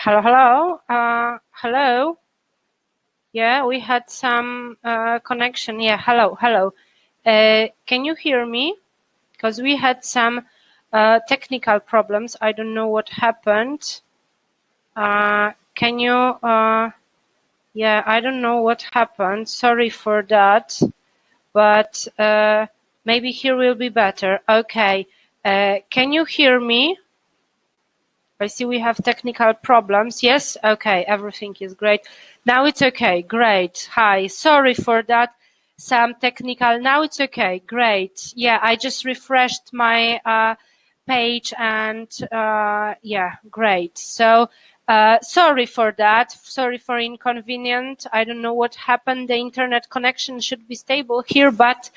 Hello. Hello. Yeah, we had some connection. Yeah, hello. Can you hear me? Because we had some technical problems. I don't know what happened. Can you? Yeah, I don't know what happened. Sorry for that. But maybe here will be better. Okay. Can you hear me? I see we have technical problems. Yes? Okay, everything is great. Now it's okay. Great. Hi. Sorry for that. Some technical. Now it's okay. Great. Yeah, I just refreshed my page and yeah, great. So sorry for that. Sorry for inconvenient. I don't know what happened. The internet connection should be stable here, but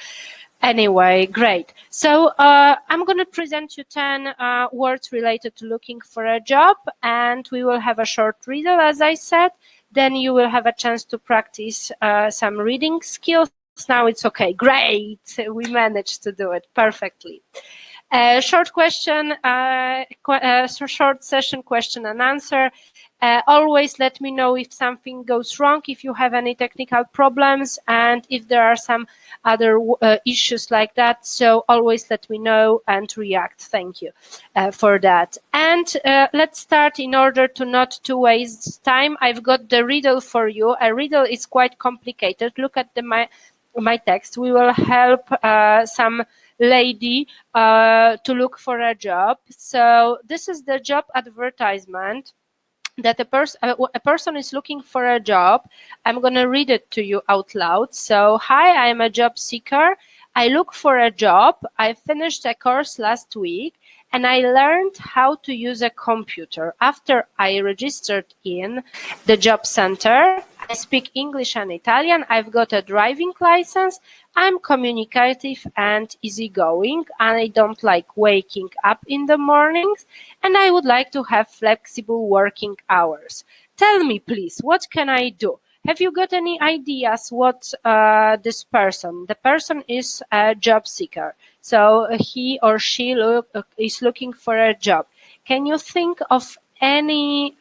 anyway, great. So I'm going to present you 10 words related to looking for a job, and we will have a short riddle, as I said. Then you will have a chance to practice some reading skills. Now it's okay. Great. We managed to do it perfectly. Short question, short session, question and answer. Always let me know if something goes wrong, if you have any technical problems, and if there are some other issues like that. So always let me know and react. Thank you for that. And let's start. In order to not to waste time, I've got the riddle for you. A riddle is quite complicated. Look at my text. We will help some lady to look for a job. So this is the job advertisement that a person is looking for a job. I'm going to read it to you out loud. So, hi, I am a job seeker. I look for a job. I finished a course last week and I learned how to use a computer. After I registered in the job center, I speak English and Italian. I've got a driving license. I'm communicative and easygoing. I don't like waking up in the mornings, and I would like to have flexible working hours. Tell me, please, what can I do? Have you got any ideas what this person? The person is a job seeker, so he or she is looking for a job. Can you think of any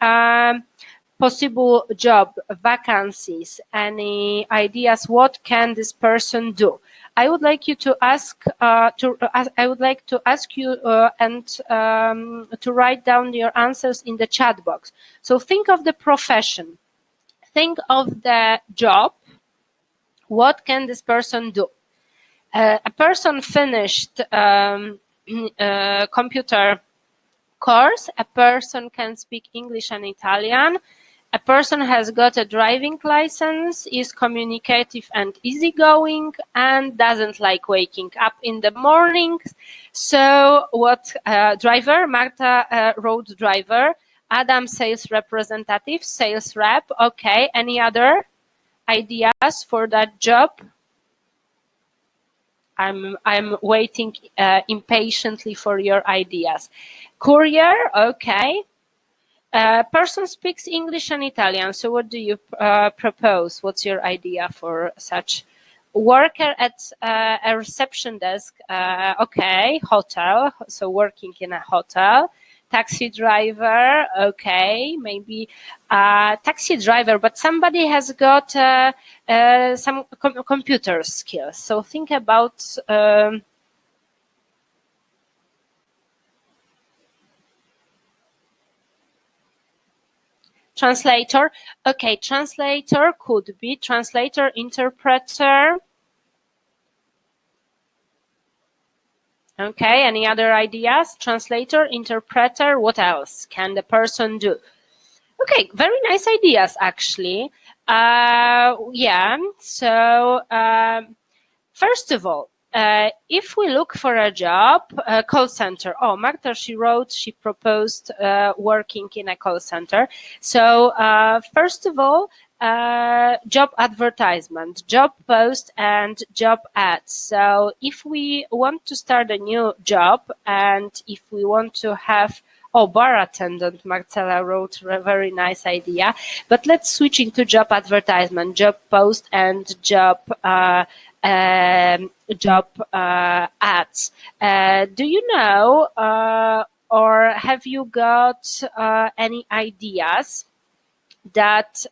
possible job vacancies, any ideas? What can this person do? I would like you to ask. I would like to ask you and to write down your answers in the chat box. So think of the profession. Think of the job. What can this person do? A person finished computer course. A person can speak English and Italian. A person has got a driving license, is communicative and easygoing, and doesn't like waking up in the mornings. So what driver? Marta, road driver. Adam, sales representative, sales rep. Okay, any other ideas for that job? I'm waiting impatiently for your ideas. Courier, okay. Person speaks English and Italian, so what do you propose? What's your idea for such? Worker at a reception desk, okay. Hotel, so working in a hotel. Taxi driver, okay, maybe taxi driver, but somebody has got some computer skills. So think about translator. Okay, translator could be translator, interpreter. Okay, any other ideas? Translator, interpreter, what else can the person do? Okay, very nice ideas, actually. Yeah, so first of all, if we look for a job, call center. Oh, Magda, she wrote, she proposed working in a call center. So first of all, job advertisement, job post and job ads. So if we want to start a new job and if we want to have bar attendant, Marcella wrote a very nice idea. But let's switch into job advertisement, job post and job ads. Do you know or have you got any ideas that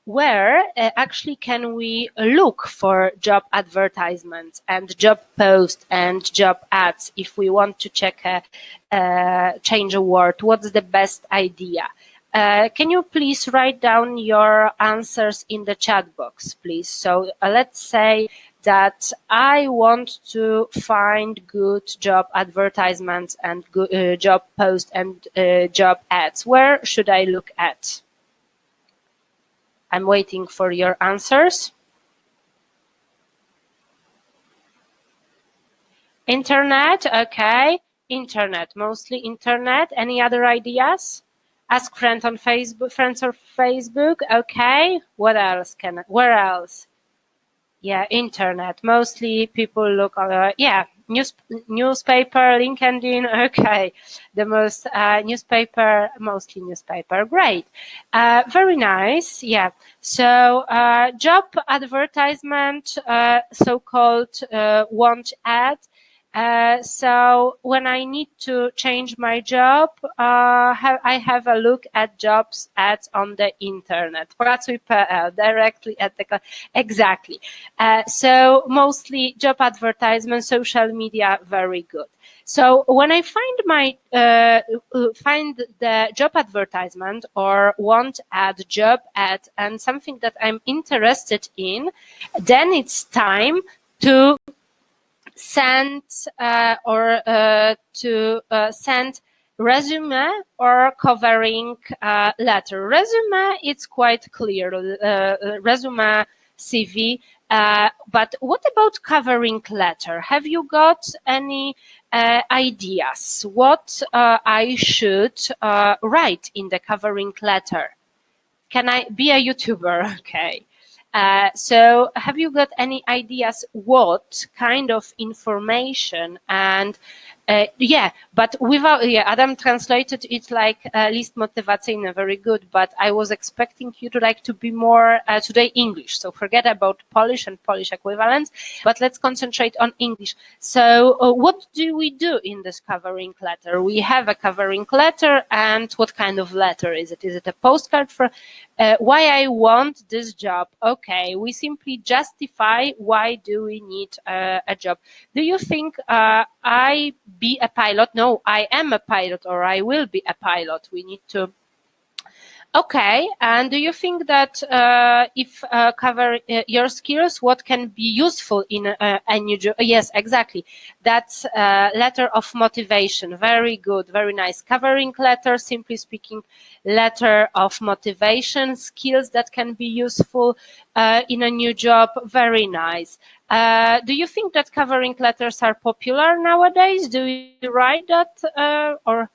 where actually can we look for job advertisements and job posts and job ads if we want to check change a word? What's the best idea? Can you please write down your answers in the chat box, please? So let's say that I want to find good job advertisements and good job posts and job ads. Where should I look at? I'm waiting for your answers. Internet, okay. Internet, mostly internet. Any other ideas? Ask friends on Facebook, friends on Facebook, okay. What else where else? Yeah, internet. Mostly people look, yeah, newspaper, LinkedIn, okay. The most newspaper, mostly newspaper, great. Very nice, yeah. So job advertisement, so-called want ad. So when I need to change my job, I have a look at jobs ads on the internet. Pracuj.pl, directly at the, exactly. So mostly job advertisement, social media, very good. So when I find find the job advertisement or want ad, job ad, and something that I'm interested in, then it's time to send send resume or covering letter. Resume, it's quite clear, resume, CV, but what about covering letter? Have you got any ideas what I should write in the covering letter? Can I be a YouTuber? Okay. So have you got any ideas what kind of information and yeah, but without, yeah, Adam translated it like list motywacyjny, very good, but I was expecting you to like to be more today English, so forget about Polish and Polish equivalents, but let's concentrate on English. So what do we do in this covering letter? We have a covering letter, and what kind of letter is it? Is it a postcard for why I want this job? Okay, we simply justify why do we need a job. Do you think I be a pilot? No, I am a pilot, or I will be a pilot. We need to. Okay, and do you think that if cover your skills, what can be useful in a new job? Yes, exactly. That's letter of motivation. Very good, very nice. Covering letter, simply speaking, letter of motivation, skills that can be useful in a new job. Very nice. Do you think that covering letters are popular nowadays? Do you write that or?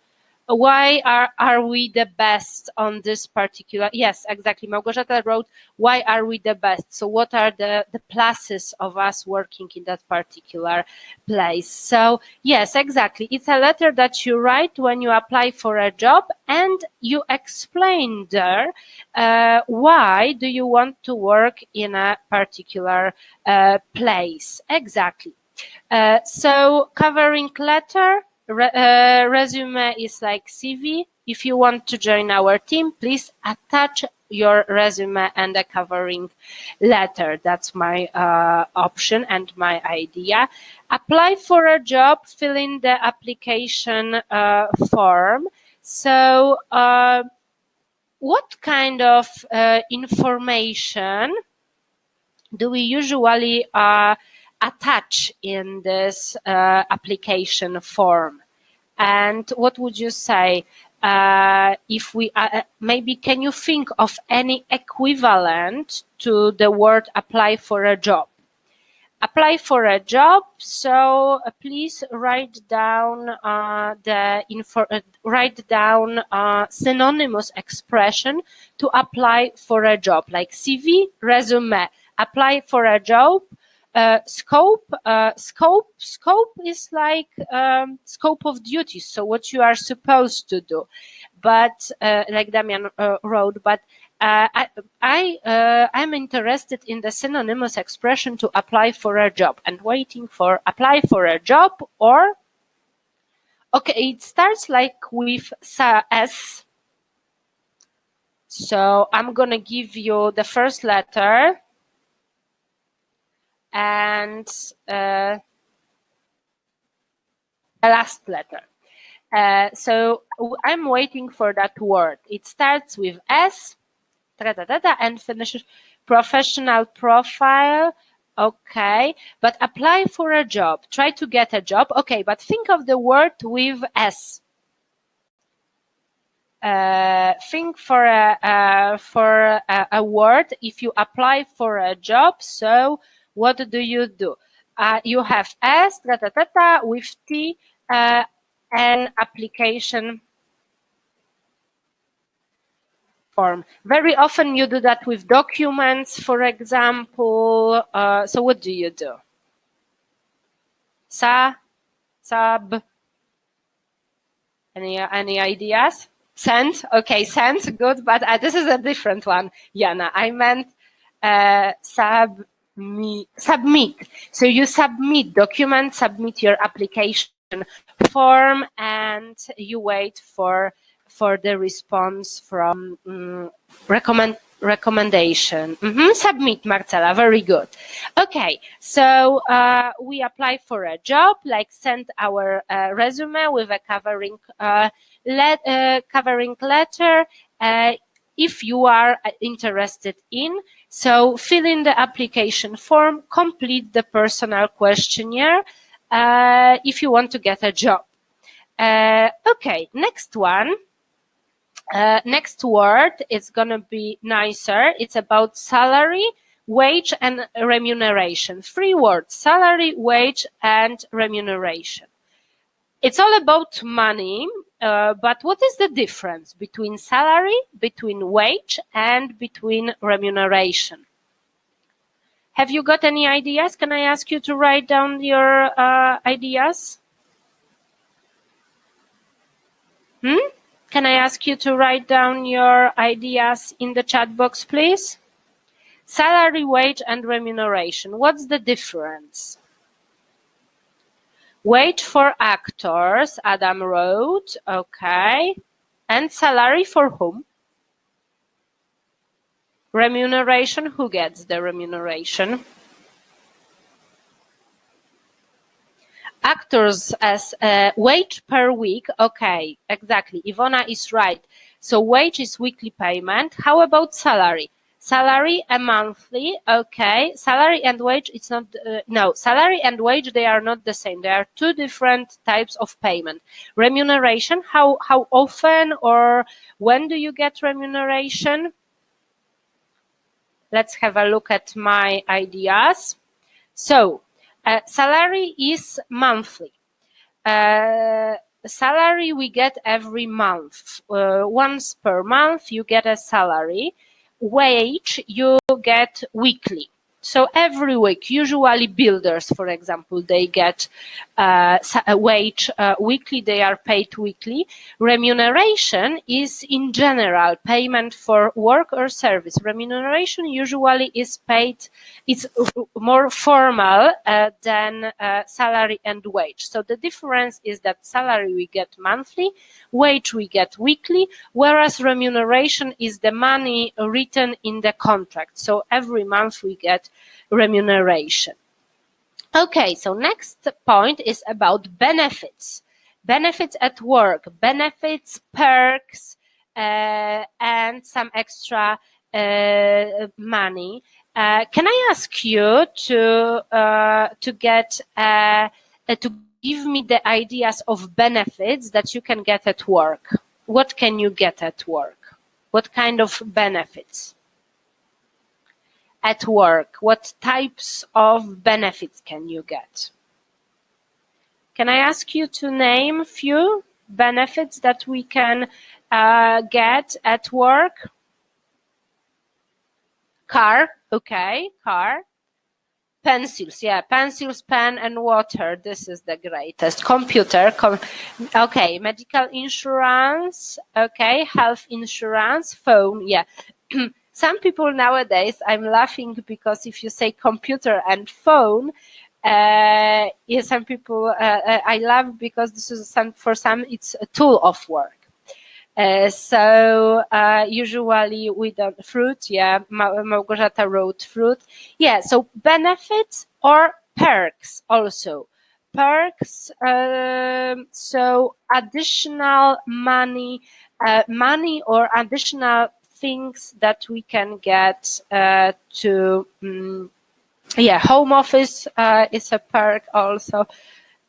Why are we the best on this particular? Yes, exactly. Małgorzata wrote, why are we the best? So what are the pluses of us working in that particular place? So yes, exactly. It's a letter that you write when you apply for a job, and you explain there why do you want to work in a particular place. Exactly. So covering letter, resume is like CV. If you want to join our team, please attach your resume and a covering letter. That's my option and my idea. Apply for a job, fill in the application form. So what kind of information do we usually attach in this application form? And what would you say if we maybe can you think of any equivalent to the word apply for a job? Apply for a job. So please write down synonymous expression to apply for a job, like CV, resume. Apply for a job. Scope is like scope of duties, so what you are supposed to do, but like Damian wrote, but I'm interested in the synonymous expression to apply for a job, and waiting for apply for a job, or Okay, it starts like with S. So I'm gonna give you the first letter and the last letter. So I'm waiting for that word. It starts with S, and finishes professional profile. Okay, but apply for a job. Try to get a job. Okay, but think of the word with S. Think for a word if you apply for a job. So what do? You have S with T, an application form. Very often you do that with documents, for example. So what do you do? Sub. Any ideas? Send. Okay, send. Good, but this is a different one, Jana. I meant submit. So you submit document, submit your application form, and you wait for the response from recommendation. Submit, Marcela. Very good. Okay, so we apply for a job, like send our resume with a covering letter. If you are interested in, so fill in the application form, complete the personal questionnaire if you want to get a job. Okay, next one. Next word is gonna be nicer. It's about salary, wage, and remuneration. 3 words: salary, wage, and remuneration. It's all about money, but what is the difference between salary, between wage, and between remuneration? Have you got any ideas? Can I ask you to write down your ideas? Can I ask you to write down your ideas in the chat box, please? Salary, wage, and remuneration. What's the difference? Wage for actors, Adam wrote. Okay. And salary for whom? Remuneration, who gets the remuneration? Actors as wage per week. Okay, exactly. Ivona is right. So wage is weekly payment. How about salary? Salary a monthly. Okay, salary and wage, it's not, no, salary and wage, they are not the same. They are 2 different types of payment. Remuneration, how often or when do you get remuneration? Let's have a look at my ideas. So salary is monthly. Salary we get every month. Once per month you get a salary. Wage you get weekly. So every week, usually builders, for example, they get a wage weekly, they are paid weekly. Remuneration is in general payment for work or service. Remuneration usually is paid, it's more formal than salary and wage. So the difference is that salary we get monthly, wage we get weekly, whereas remuneration is the money written in the contract. So every month we get remuneration. Okay, so next point is about benefits. Benefits at work, benefits, perks, and some extra money. Can I ask you to give me the ideas of benefits that you can get at work? What can you get at work? What kind of benefits? At work, what types of benefits can you get? Can I ask you to name a few benefits that we can get at work? Car, okay, car. Pencils, yeah, pencils, pen, and water. This is the greatest. Computer, okay, medical insurance, okay, health insurance, phone, yeah. Some people nowadays, I'm laughing because if you say computer and phone, Yeah, some people I love because this is for some it's a tool of work. So usually we don't fruit. Yeah, Małgorzata wrote fruit. Yeah, so benefits or perks also. Perks, so additional money, money or additional things that we can get to. Yeah, home office is a perk also.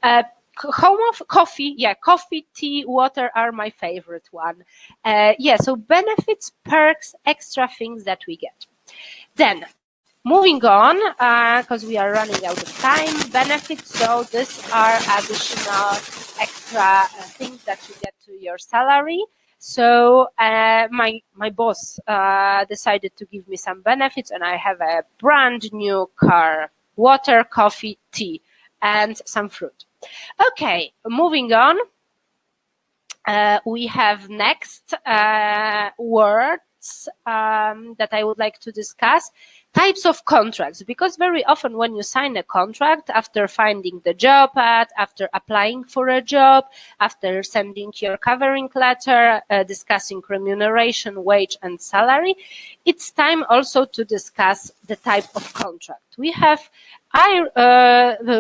Home of coffee, yeah, coffee, tea, water are my favorite one. Yeah, so benefits, perks, extra things that we get. Then moving on, because we are running out of time, benefits, so these are additional extra things that you get to your salary. So my boss decided to give me some benefits, and I have a brand new car, water, coffee, tea, and some fruit. Okay, moving on. We have next words that I would like to discuss. Types of contracts, because very often when you sign a contract after finding the job ad, after applying for a job, after sending your covering letter, discussing remuneration, wage and salary, it's time also to discuss the type of contract. We have I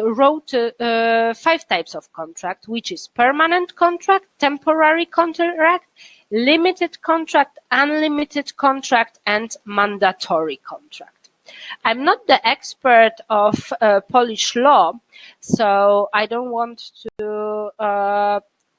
wrote 5 types of contract, which is permanent contract, temporary contract, limited contract, unlimited contract, and mandatory contract. I'm not the expert of Polish law, so I don't want to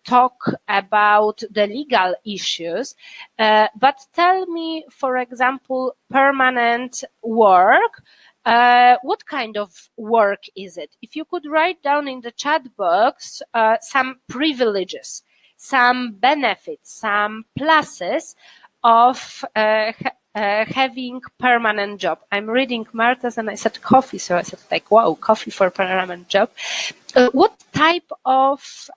talk about the legal issues, but tell me, for example, permanent work. What kind of work is it? If you could write down in the chat box some privileges, some benefits, some pluses of having permanent job. I'm reading Marta's and I said coffee, so I said like, wow, coffee for permanent job. What type of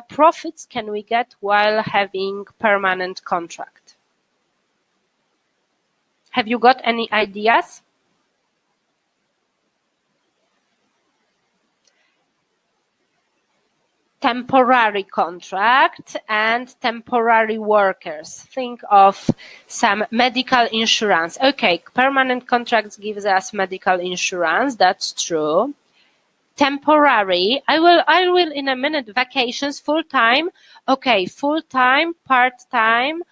profits can we get while having permanent contract? Have you got any ideas? Temporary contract and temporary workers. Think of some medical insurance. Okay, permanent contracts gives us medical insurance. That's true. Temporary, I will in a minute. Vacations, full-time. Okay, full-time, part-time,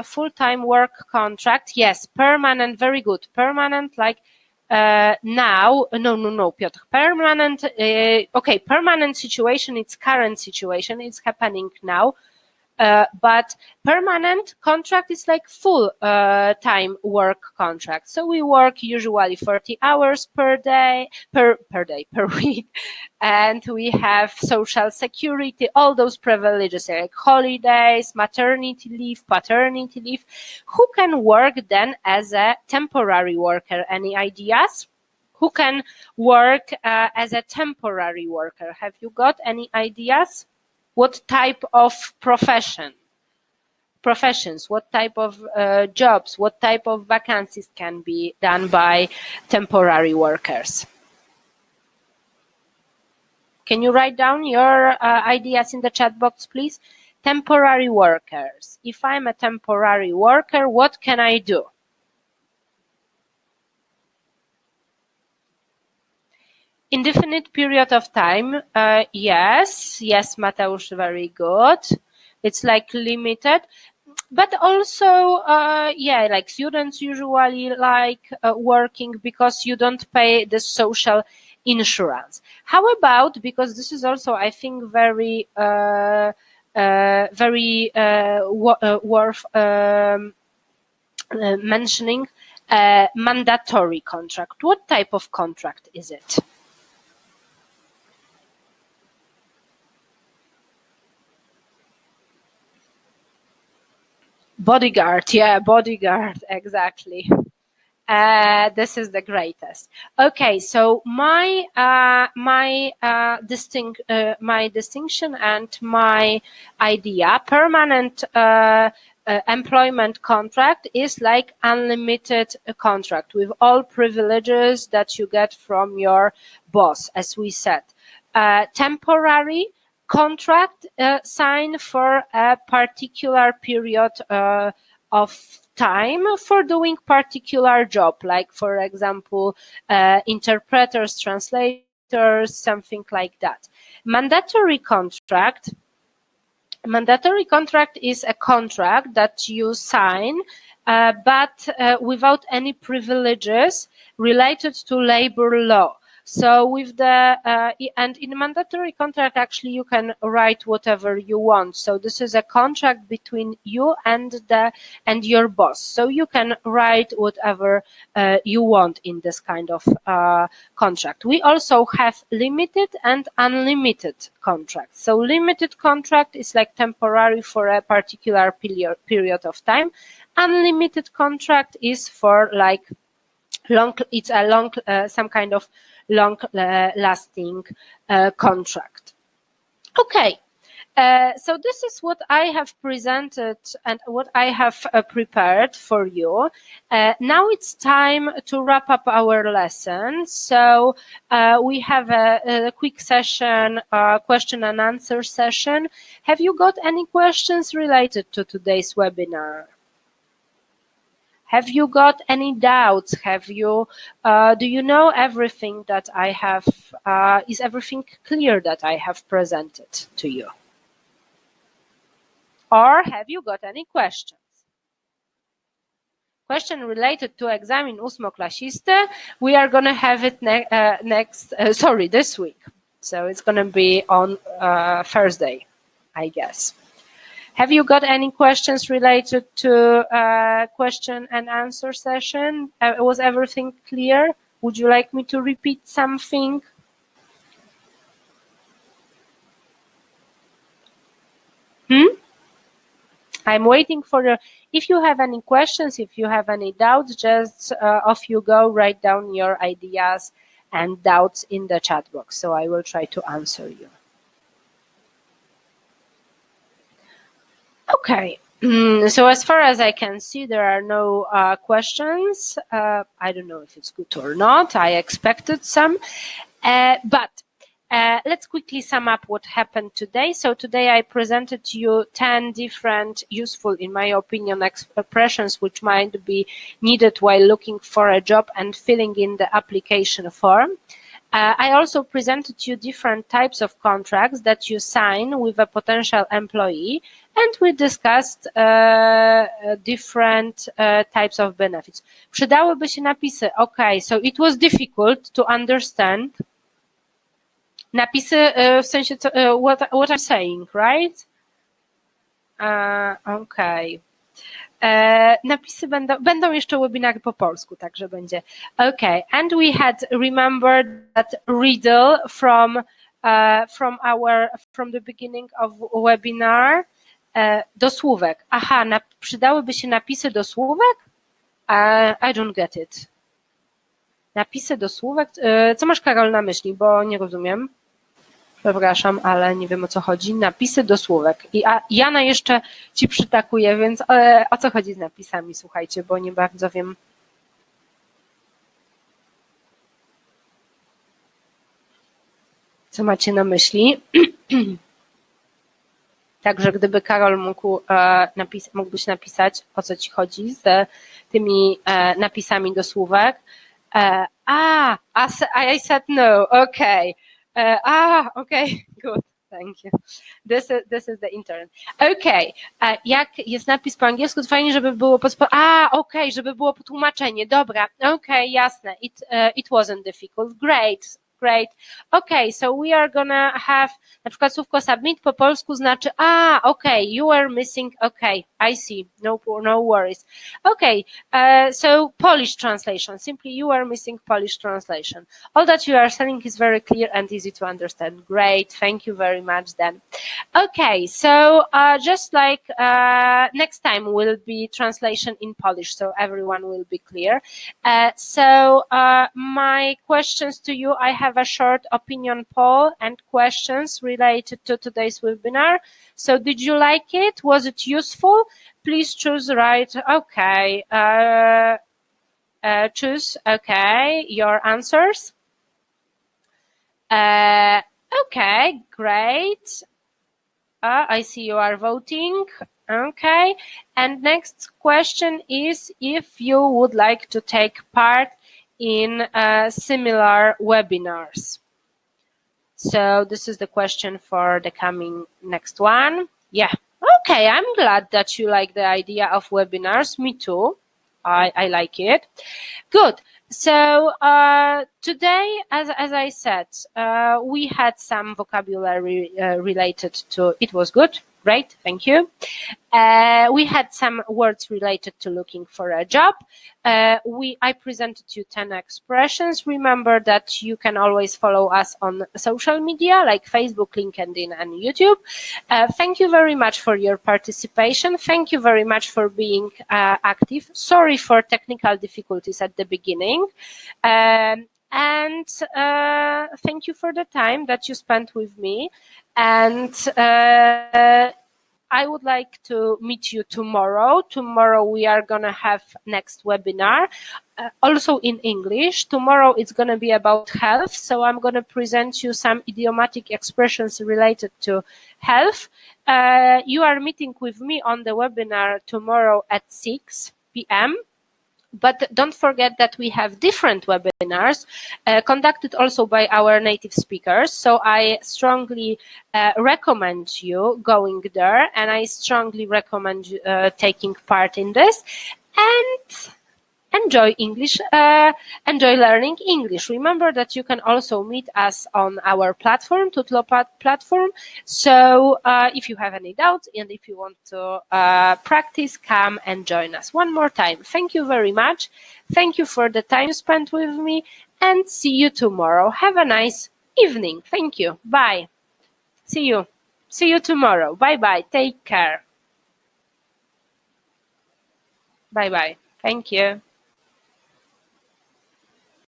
full-time work contract. Yes, permanent, very good. Permanent, like now, no, Piotr, permanent, okay, permanent situation, it's current situation, it's happening now. But permanent contract is like full time work contract. So we work usually 40 hours per week, and we have social security, all those privileges like holidays, maternity leave, paternity leave. Who can work then as a temporary worker? Any ideas? Who can work as a temporary worker? Have you got any ideas? What type of professions, what type of jobs, what type of vacancies can be done by temporary workers? Can you write down your ideas in the chat box, please? Temporary workers. If I'm a temporary worker, what can I do? Indefinite period of time, yes, Mateusz, very good. It's like limited, but also, yeah, like students usually like working because you don't pay the social insurance. How about, because this is also, I think, very, worth mentioning, mandatory contract. What type of contract is it? Bodyguard, yeah, bodyguard, exactly. This is the greatest. Okay, so my distinction and my idea: permanent employment contract is like unlimited contract with all privileges that you get from your boss, as we said. Temporary contract signed for a particular period of time for doing particular job, like for example, interpreters, translators, something like that. Mandatory contract is a contract that you sign, but without any privileges related to labor law. So with the and in mandatory contract, actually you can write whatever you want. So this is a contract between you and your boss. So you can write whatever you want in this kind of contract. We also have limited and unlimited contracts. So limited contract is like temporary for a particular period of time. Unlimited contract is for like long. It's a long, some kind of long lasting contract. Okay, so this is what I have presented and what I have prepared for you. Now it's time to wrap up our lesson. So we have a quick session, question and answer session. Have you got any questions related to today's webinar? Have you got any doubts? Have you, do you know everything that I have, is everything clear that I have presented to you? Or have you got any questions? Question related to egzamin ósmoklasisty, we are going to have it this week. So it's going to be on Thursday, I guess. Have you got any questions related to question and answer session? Was everything clear? Would you like me to repeat something? I'm waiting for the, if you have any questions, if you have any doubts, just off you go, write down your ideas and doubts in the chat box. So I will try to answer you. Okay, so as far as I can see, there are no questions. I don't know if it's good or not. I expected some, but let's quickly sum up what happened today. So today I presented to you 10 different useful, in my opinion, expressions which might be needed while looking for a job and filling in the application form. I also presented to you different types of contracts that you sign with a potential employee, and we discussed different types of benefits. Przydałyby się napisy. Okay, so it was difficult to understand. Napisy w sensie what I'm saying, right? Okay. Napisy będą jeszcze webinary po polsku, także będzie. Okay, and we had remembered that riddle from the beginning of webinar. Do słówek. Aha, przydałyby się napisy do słówek? I don't get it. Napisy do słówek? Co masz, Karol, na myśli, bo nie rozumiem. Przepraszam, ale nie wiem, o co chodzi. Napisy do słówek. I Jana jeszcze ci przytakuje, więc o co chodzi z napisami? Słuchajcie, bo nie bardzo wiem. Co macie na myśli? Także gdyby Karol mógłbyś napisać, o co ci chodzi z tymi napisami do słówek. I said no, okay. Okay, good, thank you. This is the internet. Okay, jak jest napis po angielsku, to fajnie, żeby było okay, żeby było potłumaczenie, dobra, okay, jasne, it wasn't difficult, great. Okay, so we are gonna have, na przykład słówko submit po polsku znaczy, okay, you are missing, okay, I see, no worries. Okay, so Polish translation, simply you are missing Polish translation. All that you are saying is very clear and easy to understand. Great, thank you very much then. Okay, so just like next time will be translation in Polish, so everyone will be clear. So my questions to you, I have a short opinion poll and questions related to today's webinar. So did you like it? Was it useful? please choose right. Okay. Choose, okay, your answers. Okay, great. I see you are voting. Okay. And next question is if you would like to take part in similar webinars. So this is the question for the coming next one. Yeah. Okay, I'm glad that you like the idea of webinars. Me too. I like it. Good. So today, as I said, we had some vocabulary related to it was good. Great, thank you. We had some words related to looking for a job. I presented you 10 expressions. Remember that you can always follow us on social media like Facebook, LinkedIn, and YouTube. Thank you very much for your participation. Thank you very much for being active. Sorry for technical difficulties at the beginning. And thank you for the time that you spent with me. And I would like to meet you tomorrow. Tomorrow we are going to have next webinar, also in English. Tomorrow it's going to be about health. So I'm going to present you some idiomatic expressions related to health. You are meeting with me on the webinar tomorrow at 6 p.m. But don't forget that we have different webinars conducted also by our native speakers. So I strongly recommend you going there, and I strongly recommend taking part in this. And enjoy English, enjoy learning English. Remember that you can also meet us on our platform, Tutlo platform. So if you have any doubts and if you want to practice, come and join us. One more time, thank you very much. Thank you for the time spent with me, and see you tomorrow. Have a nice evening. Thank you. Bye. See you. See you tomorrow. Bye-bye. Take care. Bye-bye. Thank you.